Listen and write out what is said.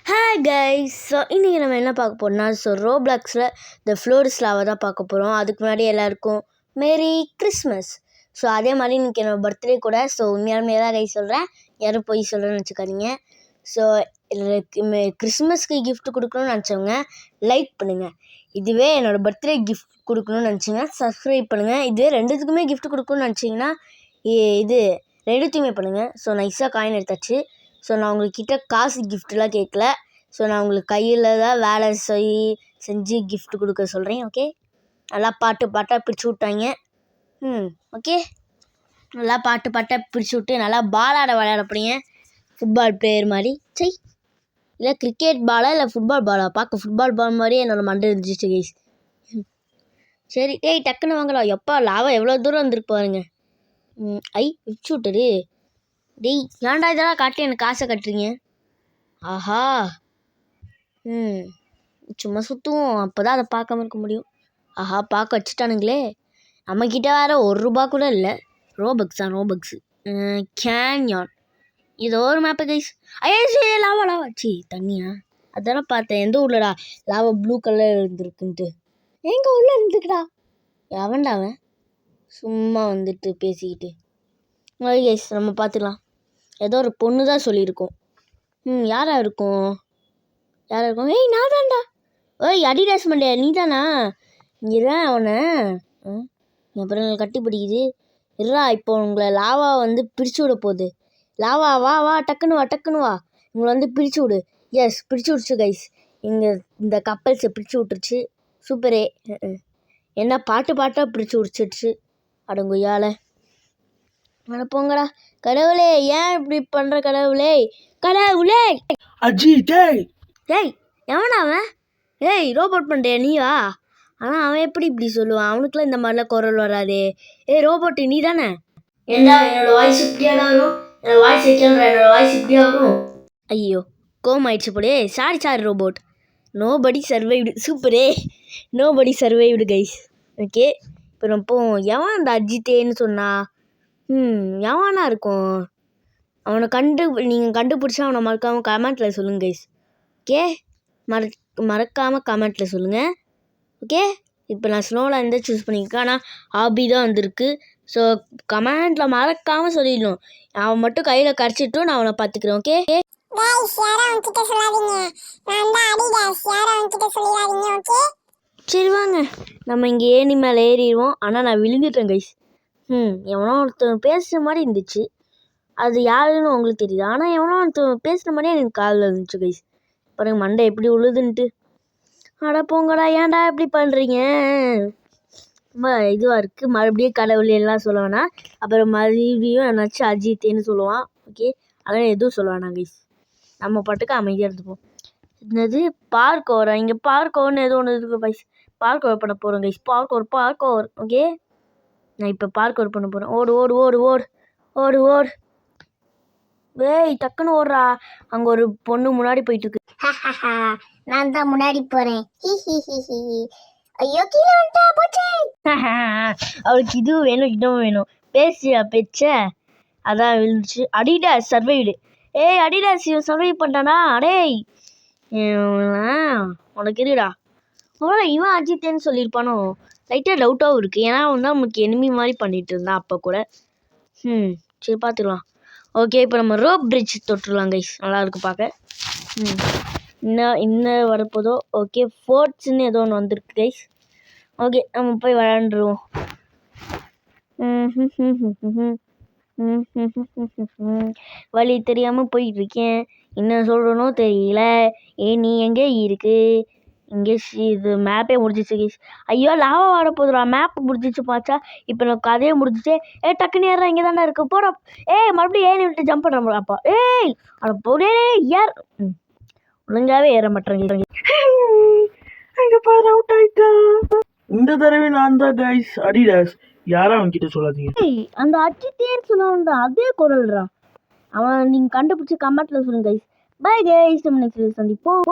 Hi guys. So இன்றைக்கி நம்ம என்ன பார்க்க போகிறோம்னா ரோப்ளாக்ஸில் இந்த ஃப்ளோரிஸ் லாவை தான் பார்க்க போகிறோம். அதுக்கு முன்னாடி எல்லாருக்கும் மேரி கிறிஸ்மஸ். ஸோ அதே மாதிரி இன்றைக்கி என்னோடய பர்த்டே கூட. ஸோ உண்மையாலுமே தான் கைஸ் சொல்கிறேன், யாரும் போய் சொல்கிறேன்னு வச்சுக்காதீங்க. ஸோ கிறிஸ்மஸ்க்கு கிஃப்ட் கொடுக்கணும்னு நினச்சவங்க லைக் பண்ணுங்கள். இதுவே என்னோடய பர்த்டே கிஃப்ட் கொடுக்கணும்னு நினச்சிங்கன்னா சப்ஸ்கிரைப் பண்ணுங்கள். இதுவே ரெண்டுத்துக்குமே கிஃப்ட் கொடுக்கணும்னு நினச்சிங்கன்னா இது ரெண்டுத்தையுமே பண்ணுங்கள். ஸோ நைஸாக காயின் எடுத்தாச்சு. ஸோ நான் உங்கள்கிட்ட காசு கிஃப்ட்லாம் கேட்கல. ஸோ நான் உங்களுக்கு கையில் தான் வேலை செஞ்சு கிஃப்ட் கொடுக்க சொல்கிறேன். ஓகே, நல்லா பாட்டாக பிரித்து விட்டாங்க. ஓகே, நல்லா பாட்டாக பிரித்து விட்டு நல்லா விளையாட போறீங்க. ஃபுட்பால் பிளேயர் மாதிரி. சரி, இல்லை கிரிக்கெட் பாலா இல்லை ஃபுட்பால் பாலா? பார்க்க ஃபுட்பால் பால் மாதிரியே என்னோட மண்டை இருந்துச்சு கைஸ். சரி டேய், டக்குன்னு வாங்கடா. எப்பா லாவா எவ்வளோ தூரம் வந்துருக்கு பாருங்க. விச்சு விட்டுரு. டேய், ஏன்டா இதெல்லாம் காட்டி எனக்கு காசை கட்டுறீங்க? ஆஹா, சும்மா சுற்றுவோம், அப்போ தான் அதை பார்க்காம இருக்க முடியும். ஆஹா, பார்க்க வச்சுட்டானுங்களே. நம்மக்கிட்ட வேறு ₹1 கூட இல்லை. ரோபக்ஸு கேன்யான். இதோ ஒரு மேப்பு கைஸ். லாவா சி தண்ணியா? அதானே பார்த்தேன். எந்த ஊர்லடா லாவா ப்ளூ கலர் இருந்துருக்குன்ட்டு? எங்கள் ஊரில் இருந்துக்குடா. எவன்டா அவன் சும்மா வந்துட்டு பேசிக்கிட்டு? கைஸ் நம்ம பார்த்துக்கலாம். ஏதோ ஒரு பொண்ணு தான் சொல்லியிருக்கோம். யாராக இருக்கும்? ஏய் நான் தான்டா. அடிடாஸ் மண்டே நீ தானா? இங்கே அவனை அப்புறம் கட்டி பிடிக்குது. இருடா, இப்போ உங்களை லாவா வந்து பிரித்து விட போகுது. லாவா வா டக்குன்னு வா. உங்களை வந்து பிரித்து விடு. எஸ், பிரித்து விடுச்சு கைஸ். இந்த கப்பல்ஸை பிரித்து விட்டுருச்சு. சூப்பரே. என்ன பாட்டாக பிரித்து விடிச்சிடுச்சு. அடங்குயால போங்கடா. கடவுளே, ஏன் இப்படி பண்ணுற? கடவுளே அஜித். ஏய் எவனா அவன்? ரோபோட் பண்ணுறியா நீவா? ஆனால் அவன் எப்படி இப்படி சொல்லுவான்? அவனுக்குலாம் இந்த மாதிரிலாம் குரல் வராதே. ரோபோட்டு நீ தானே? என்னோட வாய்ஸ் இப்படியா வரும்? என்னோட வாய்ஸ் என்னோட வாய்ஸ் இப்படியா வரும்? ஐயோ, கோம் ஆயிடுச்சு போலே. Sorry robot. Nobody survived. சூப்பரே, நோபடி சர்வைவ்டு கைஸ். ஓகே, இப்போ நம்ம எவன் அந்த அஜித்தேன்னு சொன்னா? எவனா இருக்கும்? அவனை நீங்கள் கண்டுபிடிச்சா அவனை மறக்காமல் கமெண்ட்டில் சொல்லுங்கள் கைஸ். ஓகே, மறக்காமல் கமெண்ட்டில் சொல்லுங்கள். ஓகே, இப்போ நான் ஸ்னோவில் இருந்தால் சூஸ் பண்ணியிருக்கேன், ஆனால் ஆபி தான் வந்திருக்கு. ஸோ கமெண்ட்டில் மறக்காமல் சொல்லிடணும். அவன் மட்டும் கையில் கடிச்சிட்டும் நான் அவனை பார்த்துக்கிறேன். ஓகே, சரி வாங்க, நம்ம இங்கே ஏணி மேலே ஏறிடுவோம். ஆனால் நான் விழுந்துட்டேன் கைஸ். எவனோ ஒருத்தன் பேசுகிற மாதிரி இருந்துச்சு. அது யாருன்னு உங்களுக்கு தெரியுது, ஆனால் எவனோ ஒருத்தன் பேசுகிற மாதிரியே எனக்கு காலில் இருந்துச்சு கைஸ். பாருங்க மண்டை எப்படி உழுதுன்ட்டு. அட போங்கடா, ஏன்டா இப்படி பண்ணுறீங்க? ரொம்ப இதுவாக இருக்குது. மறுபடியும் கடவுள் எல்லாம் சொல்லுவானா, அப்புறம் மறுபடியும் என்னாச்சும் அஜித்தேன்னு சொல்லுவான். ஓகே, அதெல்லாம் எதுவும் சொல்லுவானா கைஸ். நம்ம பாட்டுக்கு அமைதியாக இருந்துப்போம். என்னது பார்க்கோரா? இங்கே பார்க்கோர்னு ஏதோ ஒன்று இருக்குது கைஸ். பார்க்கோர் பண்ண போகிறோம் கைஸ். பார்க்கோர். ஓகே, நான் இப்போ பார்க்கோர் பண்ண போகிறேன். ஓடு. டக்குன்னு ஓடுறா. அங்கே ஒரு பொண்ணு முன்னாடி போயிட்டு இருக்கு. நான் தான் முன்னாடி போகிறேன். ஐயோ, கீழே வந்துட்டா போச்சே. அவளுக்கு இதுவும் வேணும் இதுவும் வேணும். பேசியா பேச்ச, அதான் விழுந்துச்சு. அடிடாஸ் சர்வைடு. அடிடாஸ் இவன் சர்வை பண்ணிட்டானா? டேய், உனக்கு இருடா. அவ்வளோ இவன் அஜித்தேன்னு சொல்லியிருப்பானோ? லைட்டாக டவுட்டாகவும் இருக்குது. ஏன்னா அவன் தான் நமக்கு எனிமி மாதிரி பண்ணிகிட்டு இருந்தான் அப்போ கூட. சரி பார்த்துக்கலாம். ஓகே, இப்போ நம்ம ரோப் பிரிட்ஜ் தொட்டுடலாம் கைஸ். நல்லா இருக்குது பார்க்க. இன்னும் வரப்போதோ. ஓகே, ஃபோர்ட்ஸ்ன்னு ஏதோ ஒன்று வந்திருக்கு கைஸ். ஓகே, நம்ம போய் விளையாண்டுருவோம். வழி தெரியாமல் போயிட்டுருக்கேன். என்ன சொல்கிறனோ தெரியல. நீ எங்கே இருக்கு? இங்கே இது மேப்பே முடிஞ்சிச்சு கைஸ். ஐயோ, லாவா வாட போதுடா. மேப் முடிஞ்சிச்சு பாச்சா. இப்போ நான் கதையை முடிஞ்சிச்சு. டக்குன்னு ஏறா, இங்கே தானே இருக்குது. போடா. மறுபடியும் விட்டு ஜம்ப் பண்ணுறோம். அப்பா அட போடே யார் ஒழுங்காவே ஏற மாட்டேங்க. அங்கே பாரு, அவுட் ஆயிட்டா. இந்த தடவை நான் தான் கைஸ். அடிடாஸ் யாரா அவன்கிட்ட சொல்லாதீங்க. அந்த அஜித்தேன்னு சொன்னவன் அதே குரல்றா. அவன் நீங்கள் கண்டுபிடிச்சி கமெண்ட்டில் சொல்லுங்க கைஸ். பை கைஸ், நம்ம நெக்ஸ்ட் சந்திப்போம்.